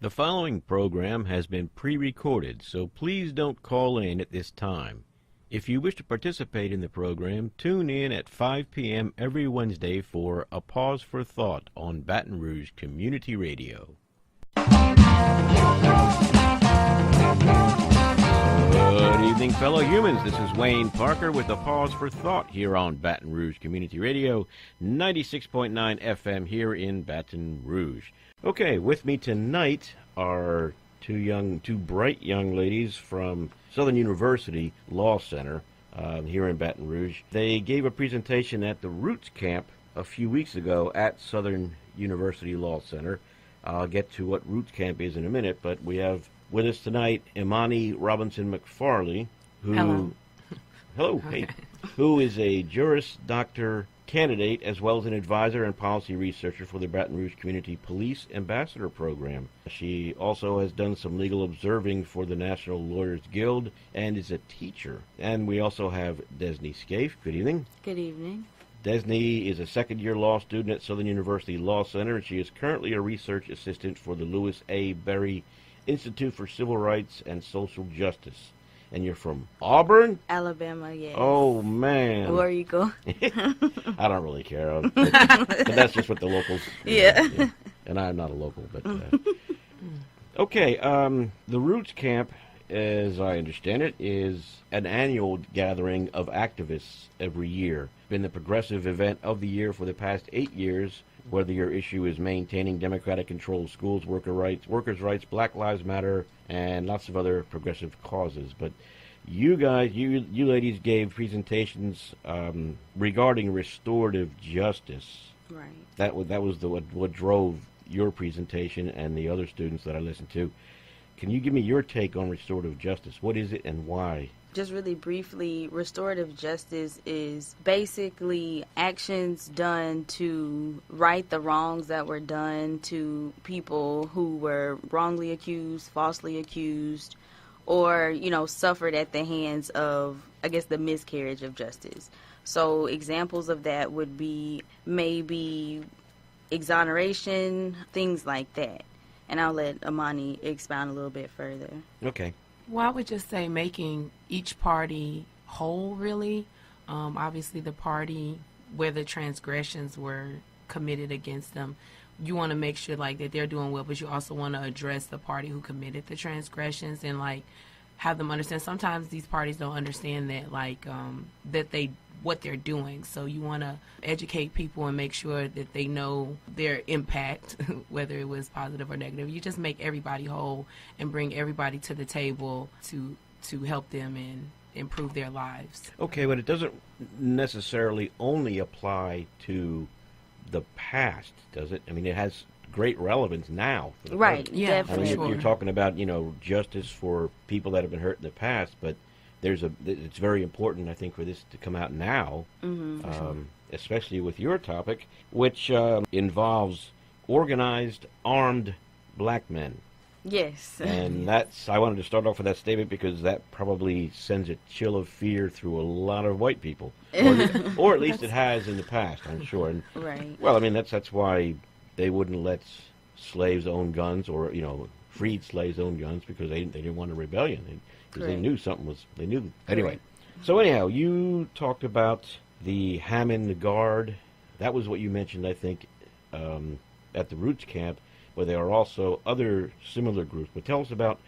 The following program has been pre-recorded, so please don't call in at this time. If you wish to participate in the program, tune in at 5 p.m. every Wednesday for A Pause for Thought on Baton Rouge Community Radio. Good evening, fellow humans. This is Wayne Parker with A Pause for Thought here on Baton Rouge Community Radio, 96.9 FM here in Baton Rouge. Okay, with me tonight are two bright young ladies from Southern University Law Center here in Baton Rouge. They gave a presentation at the Roots Camp a few weeks ago at Southern University Law Center. I'll get to what Roots Camp is in a minute, but we have with us tonight Imani Robinson McFarley, who hello, hey, who is a Juris Doctor candidate as well as an advisor and policy researcher for the Baton Rouge Community Police Ambassador Program. She also has done some legal observing for the National Lawyers Guild and is a teacher. And we also have Desney Scaife. Good evening. Good evening. Desney is a second-year law student at Southern University Law Center, and she is currently a research assistant for the Lewis A. Berry Institute for Civil Rights and Social Justice. And you're from Auburn? Alabama, yes. Oh, man. Where you go? I don't really care. But that's just what the locals... Yeah. Yeah. And I'm not a local, but... Okay, the Roots Camp, as I understand it, is an annual gathering of activists every year. Been the progressive event of the year for the past 8 years, whether your issue is maintaining democratic-controlled schools, workers' rights, Black Lives Matter, and lots of other progressive causes. But you guys, you ladies gave presentations regarding restorative justice. Right. That was what drove your presentation and the other students that I listened to. Can you give me your take on restorative justice? What is it and why? Just really briefly, restorative justice is basically actions done to right the wrongs that were done to people who were wrongly accused, falsely accused, or, suffered at the hands of, the miscarriage of justice. So examples of that would be maybe exoneration, things like that. And I'll let Imani expound a little bit further. Okay. Well, I would just say making each party whole, really. Obviously, the party where the transgressions were committed against them, you want to make sure, that they're doing well, but you also want to address the party who committed the transgressions and, have them understand. Sometimes these parties don't understand that, what they're doing. So you want to educate people and make sure that they know their impact, whether it was positive or negative. You just make everybody whole and bring everybody to the table to help them and improve their lives. Okay, but it doesn't necessarily only apply to the past, does it? I mean, it has great relevance now. For the right, present. yeah, definitely. for sure. You're talking about, justice for people that have been hurt in the past, but it's very important, I think, for this to come out now, especially with your topic, which involves organized, armed black men. Yes. And I wanted to start off with that statement because that probably sends a chill of fear through a lot of white people, or at least it has in the past, I'm sure. And, right. well, I mean, that's why they wouldn't let slaves own guns, or freed slaves own guns, because they didn't want a rebellion. Because they knew something was, anyway. So anyhow, you talked about the Hammond Guard. That was what you mentioned, I think, at the Roots Camp, where there are also other similar groups. But tell us about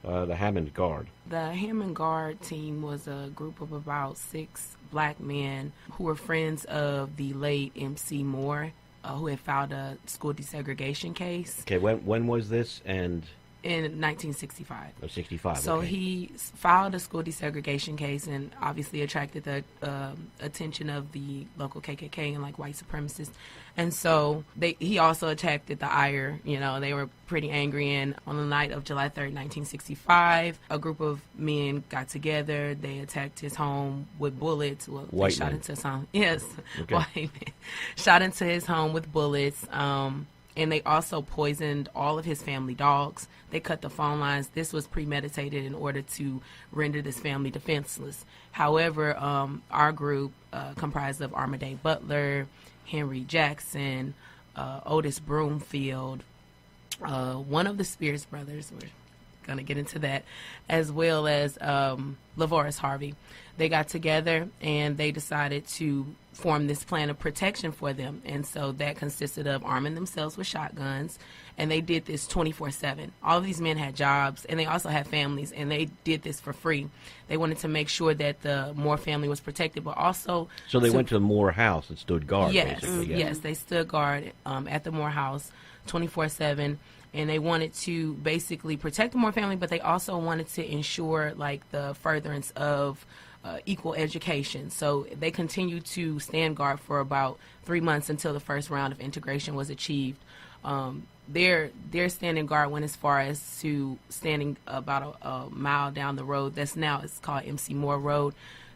the Hammond Guard. The Hammond Guard team was a group of about 6 black men who were friends of the late M.C. Moore, who had filed a school desegregation case. Okay, when was this? And in 1965. Oh, 65. So okay. he filed a school desegregation case and obviously attracted the attention of the local KKK and white supremacists. And so he also attracted the ire. They were pretty angry. And on the night of July 3rd, 1965, a group of men got together. They attacked his home with bullets. Well, white they shot men. into his home. Yes, okay. White men. Shot into his home with bullets. And they also poisoned all of his family dogs. They cut the phone lines. This was premeditated in order to render this family defenseless. However, our group, comprised of Armaday Butler, Henry Jackson, Otis Broomfield, one of the Spears brothers, we're going to get into that, as well as LaVorris Harvey. They got together and they decided to form this plan of protection for them. And so that consisted of arming themselves with shotguns. And they did this 24/7. All of these men had jobs and they also had families, and they did this for free. They wanted to make sure that the Moore family was protected, but also... So they went to the Moore house and stood guard, yes, basically. Yeah. Yes, they stood guard at the Moore house 24/7. And they wanted to basically protect the Moore family, but they also wanted to ensure like the furtherance of equal education. So they continued to stand guard for about 3 months until the first round of integration was achieved. Their standing guard went as far as to standing about a mile down the road. It's called MC Moore Road.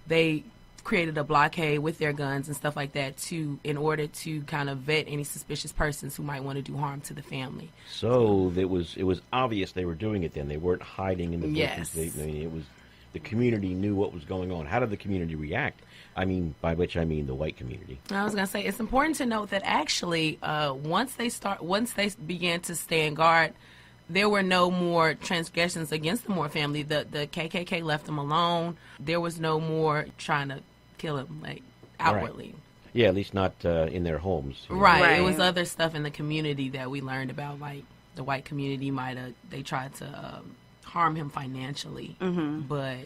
They created a blockade with their guns and stuff like that in order to kind of vet any suspicious persons who might want to do harm to the family. So it was obvious they were doing it then. They weren't hiding in the bushes. Yes. It was the community knew what was going on. How did the community react? I mean, by which I mean the white community. I was going to say, it's important to note that actually once they began to stand guard, there were no more transgressions against the Moore family. The KKK left them alone. There was no more trying to kill them, like, outwardly. Right. Yeah, at least not in their homes. Right. It was other stuff in the community that we learned about, like the white community they tried to harm him financially, but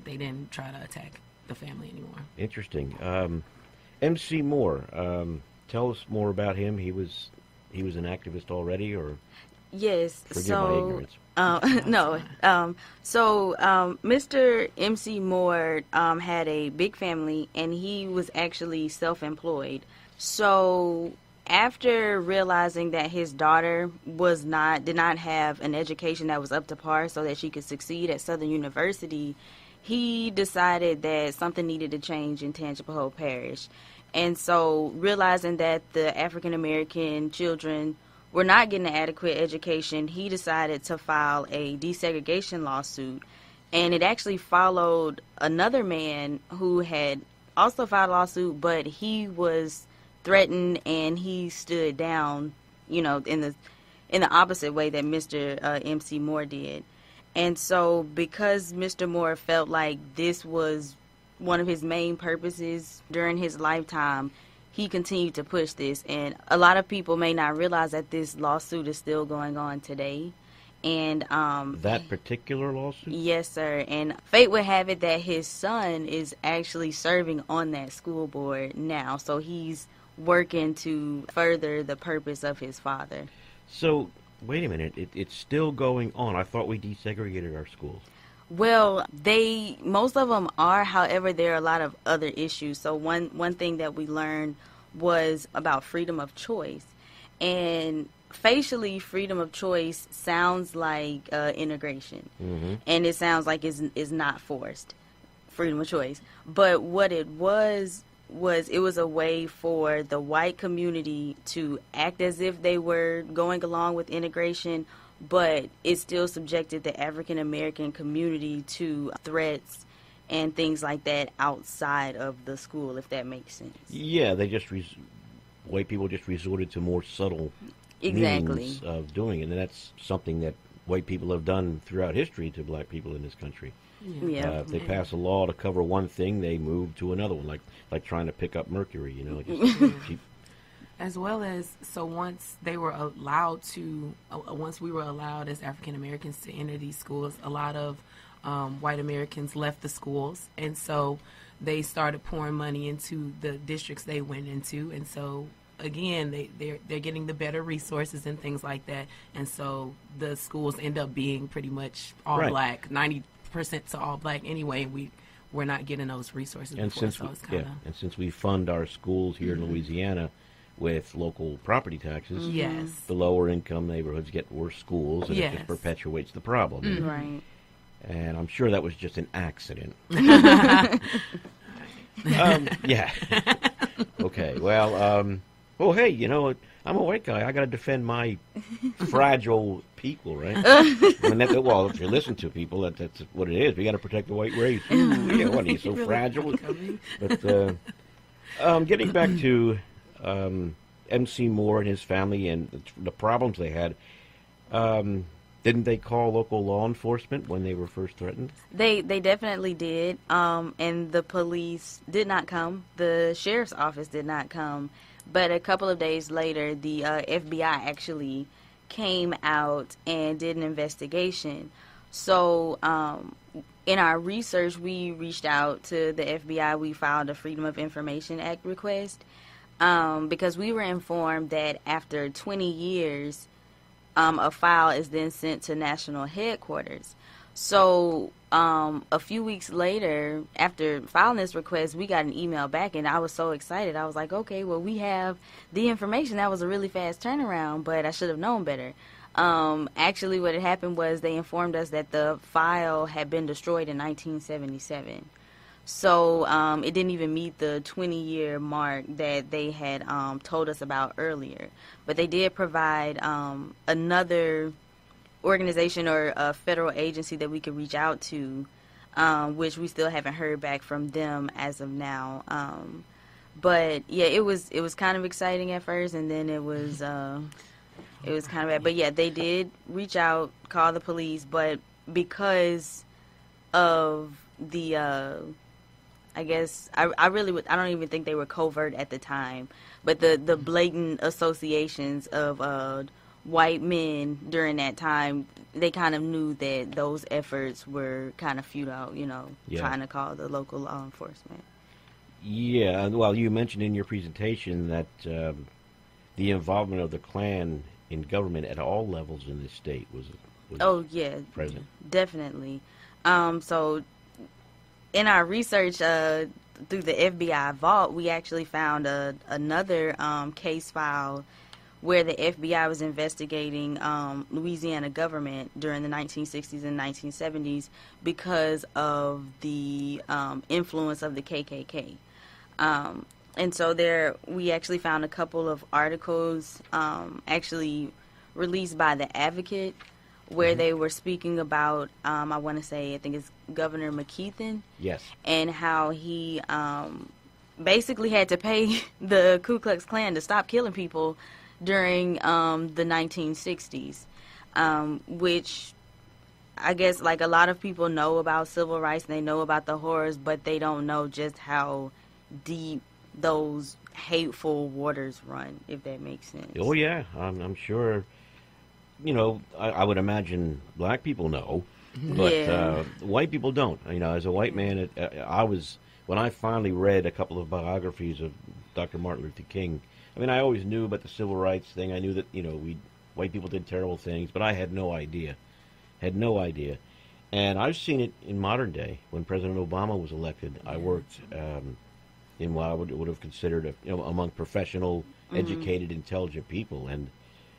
they didn't try to attack the family anymore. Interesting. MC Moore, tell us more about him. He was an activist already, or... Yes. Forgive my ignorance. No. So Mr. MC Moore had a big family, and he was actually self-employed. So after realizing that his daughter did not have an education that was up to par so that she could succeed at Southern University, he decided that something needed to change in Tangipahoa Hope Parish. And so realizing that the African American children were not getting an adequate education, he decided to file a desegregation lawsuit. And it actually followed another man who had also filed a lawsuit, but he was threatened and he stood down, in the opposite way that Mr. MC Moore did. And so because Mr. Moore felt like this was one of his main purposes during his lifetime, he continued to push this. And a lot of people may not realize that this lawsuit is still going on today. And that particular lawsuit? Yes, sir. And fate would have it that his son is actually serving on that school board now. So he's working to further the purpose of his father. So, wait a minute. It's still going on. I thought we desegregated our schools. Well, most of them are. However, there are a lot of other issues. So one thing that we learned was about freedom of choice. And facially, freedom of choice sounds like integration. Mm-hmm. And it sounds like it's not forced, freedom of choice. But what it was it was a way for the white community to act as if they were going along with integration, but it still subjected the African American community to threats and things like that outside of the school, if that makes sense. Yeah, they just white people just resorted to more subtle means of doing it, and that's something that white people have done throughout history to black people in this country. Yeah. If they pass a law to cover one thing, they move to another one, like trying to pick up mercury, just keep. As well as, so once we were allowed as African Americans to enter these schools, a lot of white Americans left the schools, and so they started pouring money into the districts they went into, and so again they're getting the better resources and things like that, and so the schools end up being pretty much all right. black, 90% to all black anyway. We're not getting those resources and before, since we fund our schools here in Louisiana with local property taxes, yes, the lower income neighborhoods get worse schools, and it just perpetuates the problem. Right. And I'm sure that was just an accident. Yeah. Okay. Well, hey, I'm a white guy. I got to defend my fragile people, right? Well, if you listen to people, that's what it is. We got to protect the white race. Ooh, yeah, what, he's so fragile? But getting back to MC Moore and his family and the problems they had, Didn't they call local law enforcement when they were first threatened? They definitely did. And the police did not come. The sheriff's office did not come. But a couple of days later, the FBI actually came out and did an investigation. So in our research, we reached out to the FBI. We filed a Freedom of Information Act request because we were informed that after 20 years, a file is then sent to national headquarters. So a few weeks later, after filing this request, we got an email back, and I was so excited. I was like, okay, well, we have the information. That was a really fast turnaround, but I should have known better. Actually, what had happened was they informed us that the file had been destroyed in 1977. So it didn't even meet the 20-year mark that they had told us about earlier. But they did provide another organization or a federal agency that we could reach out to, which we still haven't heard back from them as of now. But yeah, it was kind of exciting at first, and then it was kind of bad. But yeah, they did reach out, call the police, but because of the I guess I don't even think they were covert at the time, but the blatant associations of white men during that time, they kind of knew that those efforts were kind of futile, trying to call the local law enforcement. Yeah, well, you mentioned in your presentation that the involvement of the Klan in government at all levels in this state was present. Definitely. So in our research through the FBI vault, we actually found another case file where the FBI was investigating Louisiana government during the 1960s and 1970s because of the influence of the KKK. And so we actually found a couple of articles actually released by The Advocate where they were speaking about, I think it's Governor McKeithen. Yes. And how he basically had to pay the Ku Klux Klan to stop killing people during the 1960s, which I guess like a lot of people know about civil rights and they know about the horrors, but they don't know just how deep those hateful waters run, if that makes sense. Oh, yeah. I'm sure. I would imagine black people know, but white people don't. As a white man, when I finally read a couple of biographies of Dr. Martin Luther King, I always knew about the civil rights thing. I knew that, white people did terrible things, but I had no idea. And I've seen it in modern day. When President Obama was elected, I worked in what I would have considered, among professional, educated, intelligent people. And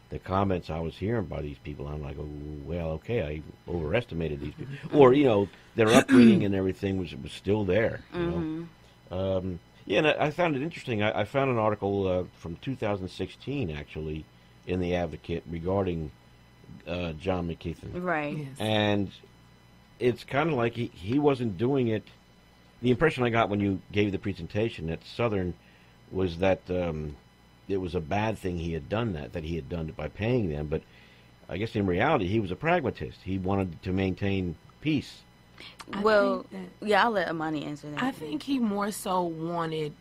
the comments I was hearing by these people, I'm like, oh, well, okay, I overestimated these people. Or, their upbringing and everything was still there. Yeah, and I found it interesting. I found an article from 2016, actually, in The Advocate regarding John McKeithen. Right. Yes. And it's kind of like he wasn't doing it. The impression I got when you gave the presentation at Southern was that it was a bad thing he had done that he had done it by paying them. But I guess in reality, he was a pragmatist. He wanted to maintain peace. I'll let Amani answer that. I think he more so wanted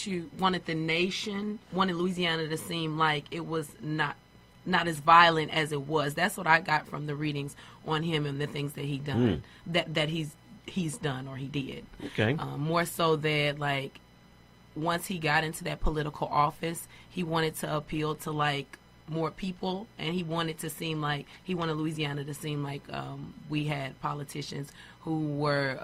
Louisiana to seem like it was not as violent as it was. That's what I got from the readings on him and the things that he done, that he's done or he did. Okay. More so that like once he got into that political office, he wanted to appeal to like more people, and he wanted Louisiana to seem like we had politicians who were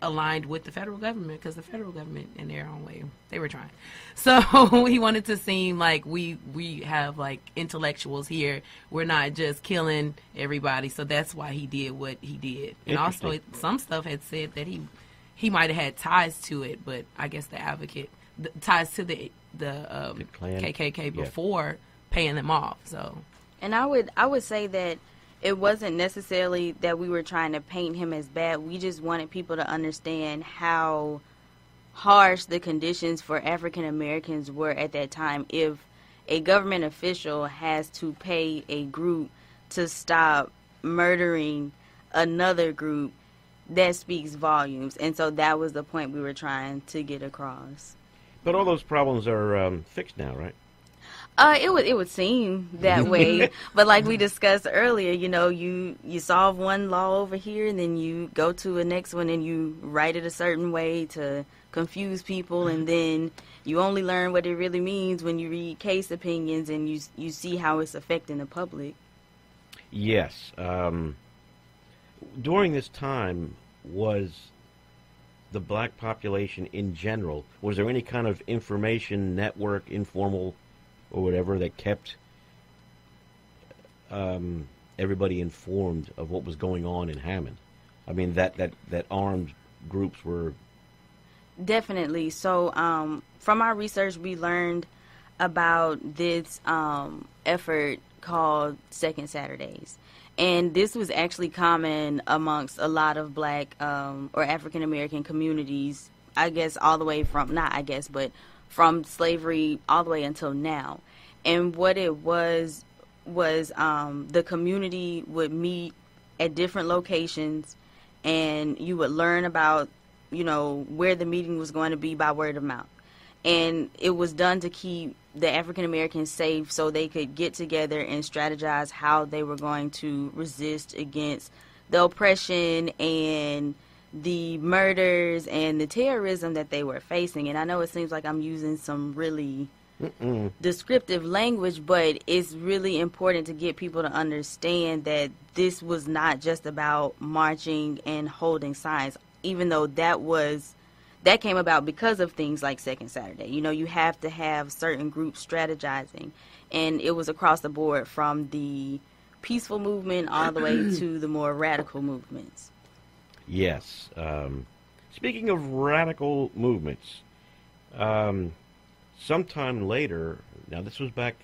aligned with the federal government, because the federal government, in their own way, they were trying. So he wanted to seem like we have like intellectuals here. We're not just killing everybody. So that's why he did what he did. And also, some stuff had said that he might have had ties to it, but I guess The Advocate ties to the Klan, KKK before paying them off. So, and I would say that it wasn't necessarily that we were trying to paint him as bad. We just wanted people to understand how harsh the conditions for African Americans were at that time. If a government official has to pay a group to stop murdering another group, that speaks volumes. And so that was the point we were trying to get across. But all those problems are fixed now, right? It would seem that way, but like we discussed earlier, you solve one law over here, and then you go to a next one, and you write it a certain way to confuse people, and then you only learn what it really means when you read case opinions and you see how it's affecting the public. Yes. During this time, was the black population in general, was there any kind of information network, informal or whatever, that kept everybody informed of what was going on in Hammond? I mean, that armed groups were... Definitely. So from our research, we learned about this effort called Second Saturdays. And this was actually common amongst a lot of black or African American communities, I guess all the way from, not I guess, but from slavery all the way until now. And what it was the community would meet at different locations, and you would learn about, where the meeting was going to be by word of mouth. And it was done to keep the African Americans safe so they could get together and strategize how they were going to resist against the oppression and the murders and the terrorism that they were facing. And I know it seems like I'm using some really descriptive language, but it's really important to get people to understand that this was not just about marching and holding signs, even though that came about because of things like Second Saturday. You have to have certain groups strategizing, and it was across the board from the peaceful movement all the way to the more radical movements. Yes. Speaking of radical movements, sometime later, now this was back,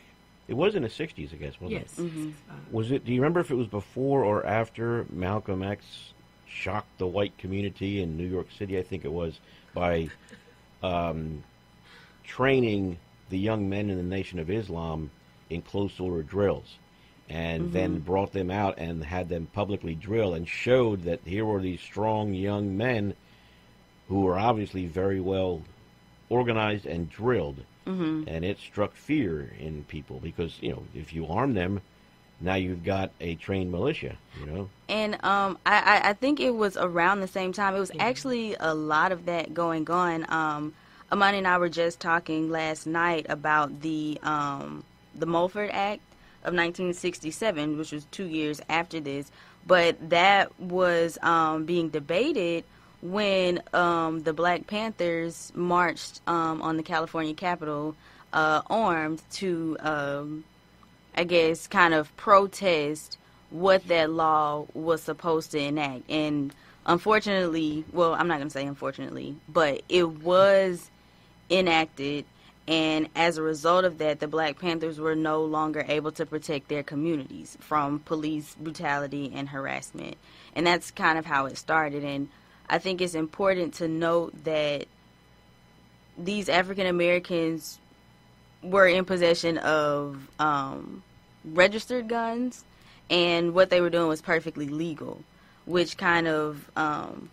it was in the 60s, I guess, wasn't it? Yes. Mm-hmm. Was it, do you remember if it was before or after Malcolm X shocked the white community in New York City, I think it was, by training the young men in the Nation of Islam in close order drills, and then brought them out and had them publicly drill and showed that here were these strong young men who were obviously very well organized and drilled. And it struck fear in people because, if you arm them, now you've got a trained militia, And I think it was around the same time. It was actually a lot of that going on. Amani and I were just talking last night about the Mulford Act of 1967, which was 2 years after this. But that was being debated when the Black Panthers marched on the California Capitol armed to, I guess, kind of protest what that law was supposed to enact. And unfortunately, well, I'm not going to say unfortunately, but it was enacted. And as a result of that, the Black Panthers were no longer able to protect their communities from police brutality and harassment. And that's kind of how it started. And I think it's important to note that these African Americans were in possession of registered guns, and what they were doing was perfectly legal, which kind of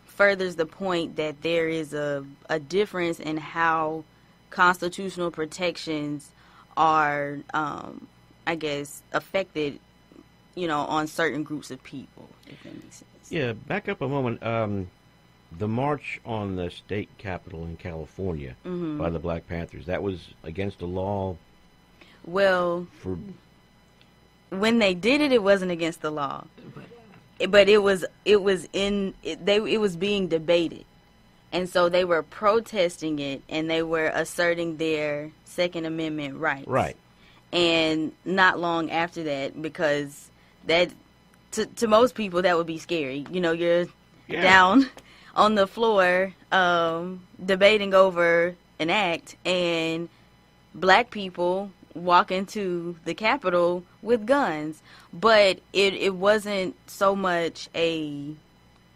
furthers the point that there is a difference in how constitutional protections are, I guess, affected, on certain groups of people, if that makes sense. Yeah, back up a moment. The march on the state capitol in California by the Black Panthers, that was against the law? Well, when they did it, it wasn't against the law. But it was being debated. And so they were protesting it, and they were asserting their Second Amendment rights. Right. And not long after that, because that, to most people, that would be scary. You're down on the floor debating over an act, and black people walk into the Capitol with guns. But it wasn't so much a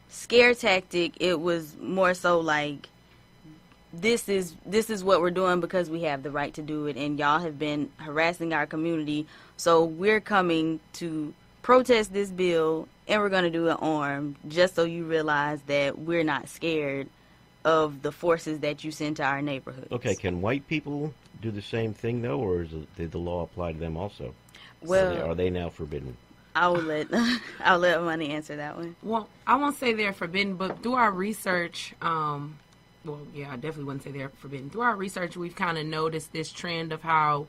scare tactic. It was more so like, this is what we're doing because we have the right to do it, and y'all have been harassing our community, so we're coming to protest this bill, and we're going to do it armed, just so you realize that we're not scared of the forces that you send to our neighborhoods. Okay, can white people do the same thing, though, or did the law apply to them also? Well, are they now forbidden? I'll let Money answer that one. Well, I won't say they're forbidden, but through our research, I definitely wouldn't say they're forbidden. Through our research, we've kind of noticed this trend of how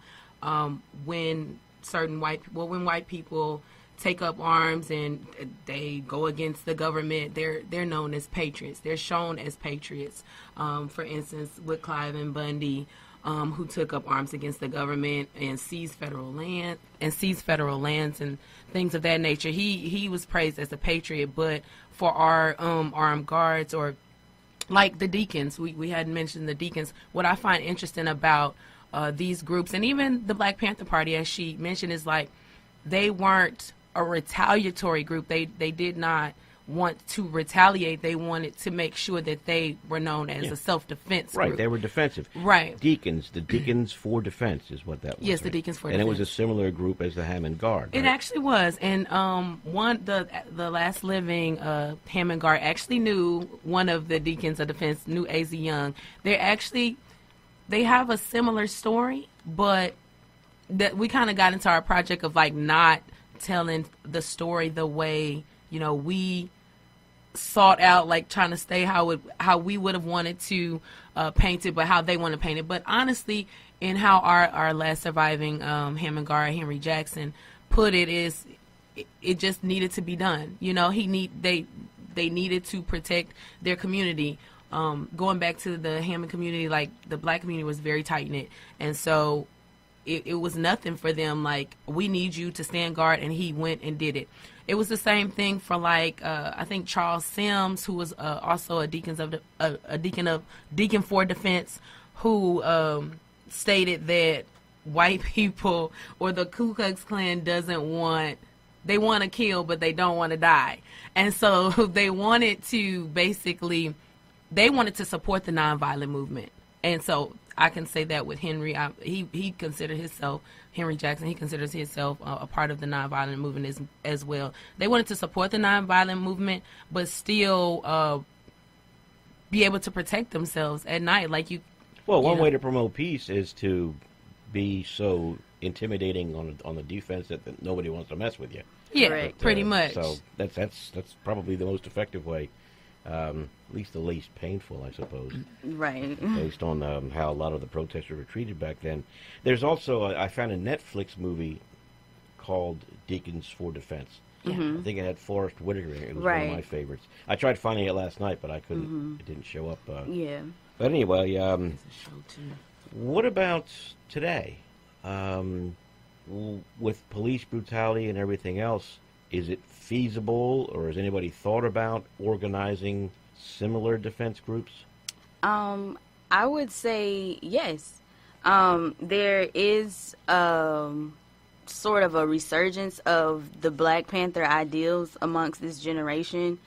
when white people take up arms and they go against the government, they're known as patriots. They're shown as patriots. For instance, with Clive and Bundy, who took up arms against the government and seized federal lands and things of that nature. He was praised as a patriot, but for our armed guards, or like the deacons, we hadn't mentioned the deacons. What I find interesting about these groups, and even the Black Panther Party, as she mentioned, is like they weren't a retaliatory group. They did not want to retaliate. They wanted to make sure that they were known as a self-defense group. Right, they were defensive. Right. The Deacons for Defense is what that was. Yes, right? the Deacons for and Defense. And it was a similar group as the Hammond Guard. It right? actually was. And the last living Hammond Guard actually knew one of the Deacons of Defense, knew A.Z. Young. They have a similar story, but that we kind of got into our project of like not telling the story the way, we sought out, like trying to stay how we would have wanted to paint it, but how they want to paint it. But honestly, in how our last surviving Hammond Guard, Henry Jackson, put it, is it just needed to be done. They needed to protect their community. Going back to the Hammond community, like the Black community was very tight knit, and so it was nothing for them. Like, we need you to stand guard, and he went and did it. It was the same thing for I think Charles Sims, who was also a deacon for defense, who stated that white people or the Ku Klux Klan they want to kill, but they don't want to die, and so they wanted to support the nonviolent movement, and so I can say that with Henry. He considered himself, Henry Jackson, he considers himself a part of the nonviolent movement as well. They wanted to support the nonviolent movement, but still be able to protect themselves at night. One way to promote peace is to be so intimidating on the defense that nobody wants to mess with you. Yeah, Correct. Pretty much. So that's probably the most effective way. At least the least painful, I suppose. Right. Based on how a lot of the protesters were treated back then. There's also, I found a Netflix movie called Deacons for Defense. Yeah. Mm-hmm. I think it had Forrest Whitaker. It was one Right. of my favorites. I tried finding it last night, but I couldn't. Mm-hmm. It didn't show up. Yeah. But anyway, It's a show too. what about today? With police brutality and everything else, is it feasible, or has anybody thought about organizing similar defense groups? I would say yes. There is sort of a resurgence of the Black Panther ideals amongst this generation,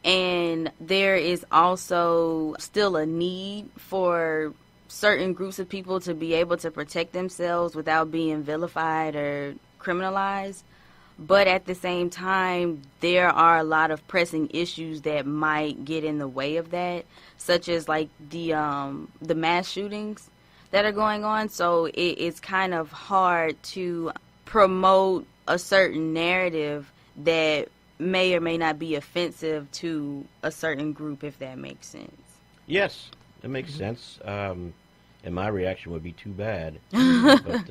and there is also still a need for certain groups of people to be able to protect themselves without being vilified or criminalized. But at the same time, there are a lot of pressing issues that might get in the way of that, such as like the mass shootings that are going on. So it's kind of hard to promote a certain narrative that may or may not be offensive to a certain group, if that makes sense. Yes, that makes sense. And my reaction would be too bad. But,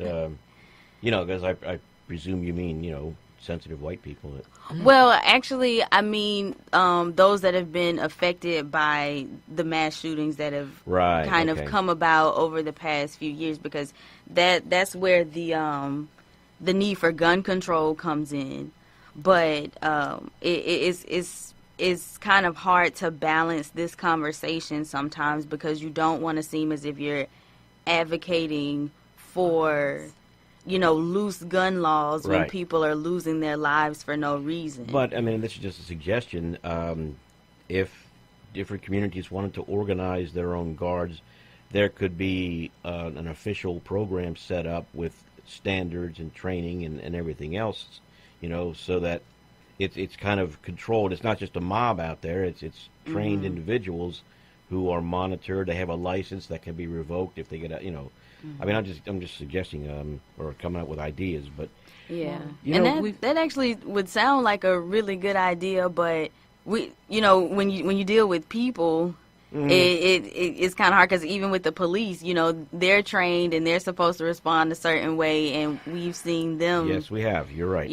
because I presume you mean, sensitive white people. Well, actually, I mean those that have been affected by the mass shootings that have kind of come about over the past few years, because that's where the need for gun control comes in. But it's kind of hard to balance this conversation sometimes, because you don't want to seem as if you're advocating for loose gun laws when people are losing their lives for no reason. But, I mean, this is just a suggestion. If different communities wanted to organize their own guards, there could be an official program set up with standards and training and everything else, so that it's kind of controlled. It's not just a mob out there. It's trained individuals who are monitored. They have a license that can be revoked if they get I mean, I'm just suggesting or coming up with ideas, but yeah, well, that actually would sound like a really good idea, but when you deal with people, it's kind of hard because even with the police, they're trained and they're supposed to respond a certain way, and we've seen them. Yes, we have. You're right.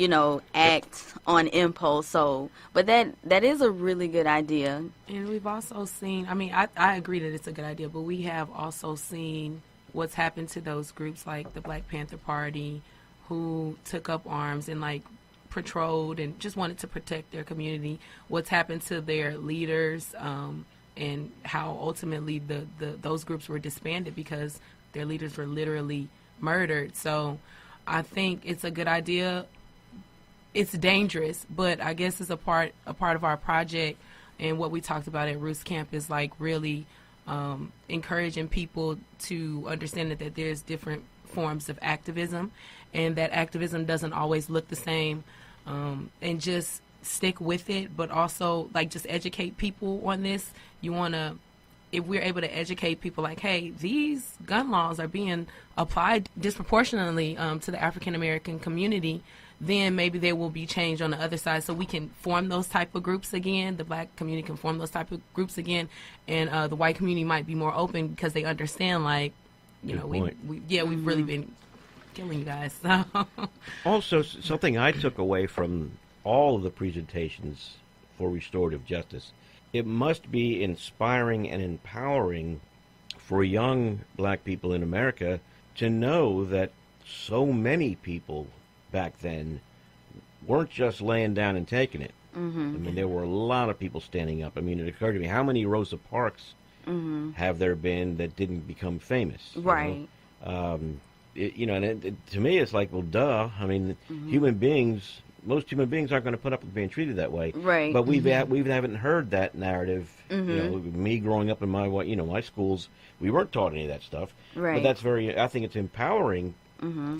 Act on impulse. So, but that is a really good idea. And we've also seen. I mean, I agree that it's a good idea, but we have also seen what's happened to those groups like the Black Panther Party, who took up arms and patrolled and just wanted to protect their community. What's happened to their leaders, and how ultimately those groups were disbanded because their leaders were literally murdered. So I think it's a good idea. It's dangerous, but I guess it's a part of our project, and what we talked about at Roost Camp is really encouraging people to understand that there's different forms of activism, and that activism doesn't always look the same, and just stick with it, but also just educate people on this. If we're able to educate people hey, these gun laws are being applied disproportionately to the African American community, then maybe there will be change on the other side, so we can form those type of groups again. The Black community can form those type of groups again, and the white community might be more open because they understand we've really been killing you guys. So. Also, something I took away from all of the presentations for restorative justice, it must be inspiring and empowering for young Black people in America to know that so many people back then weren't just laying down and taking it. I mean, there were a lot of people standing up. I mean, it occurred to me, how many Rosa Parks have there been that didn't become famous? Right. And to me, it's well, duh. I mean, most human beings aren't going to put up with being treated that way. Right. But we haven't heard that narrative. Me growing up in my schools, we weren't taught any of that stuff. Right. But I think it's empowering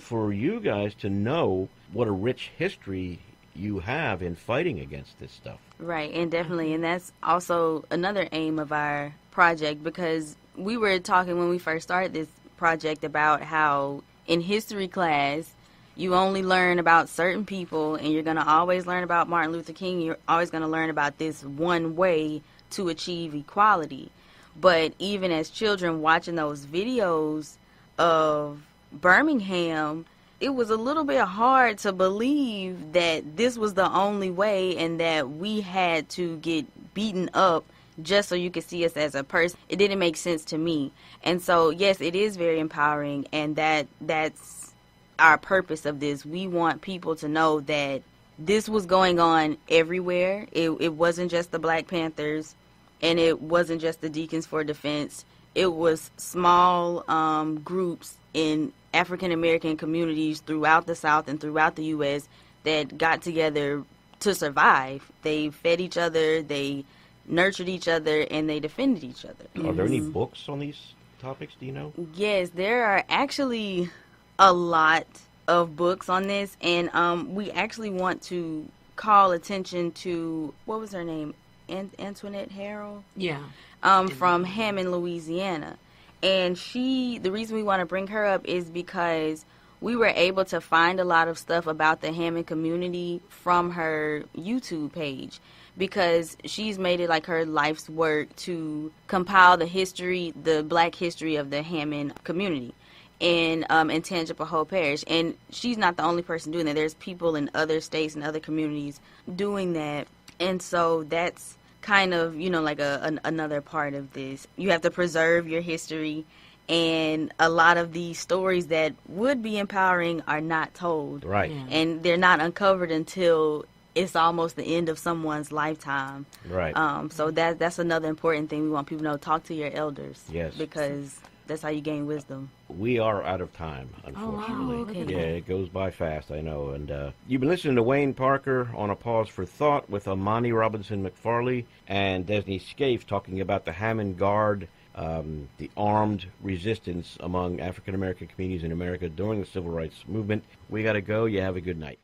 for you guys to know what a rich history you have in fighting against this stuff. Right, and definitely, and that's also another aim of our project, because we were talking when we first started this project about how in history class you only learn about certain people, and you're going to always learn about Martin Luther King. You're always going to learn about this one way to achieve equality. But even as children watching those videos of Birmingham, it was a little bit hard to believe that this was the only way and that we had to get beaten up just so you could see us as a person. It didn't make sense to me. And so, yes, it is very empowering, and that's our purpose of this. We want people to know that this was going on everywhere. It wasn't just the Black Panthers, and it wasn't just the Deacons for Defense. It was small groups in African American communities throughout the South and throughout the U.S. that got together to survive. They fed each other, they nurtured each other, and they defended each other. Are there any books on these topics, do you know? Yes, there are actually a lot of books on this, and we actually want to call attention to, what was her name? Antoinette Harrell? Yeah. From Hammond, Louisiana. And the reason we want to bring her up is because we were able to find a lot of stuff about the Hammond community from her YouTube page, because she's made it her life's work to compile the Black history of the Hammond community in Tangipahoa Parish. And she's not the only person doing that. There's people in other states and other communities doing that. And so that's kind of, another part of this. You have to preserve your history, and a lot of these stories that would be empowering are not told. Right. Yeah. And they're not uncovered until it's almost the end of someone's lifetime. Right. So that's another important thing we want people to know. Talk to your elders. Yes. Because that's how you gain wisdom. We are out of time, unfortunately. Oh, wow. Okay. Yeah, it goes by fast, I know. And you've been listening to Wayne Parker on A Pause for Thought with Amani Robinson McFarley and Desney Scaife talking about the Hammond Guard, the armed resistance among African American communities in America during the Civil Rights Movement. We got to go. You have a good night.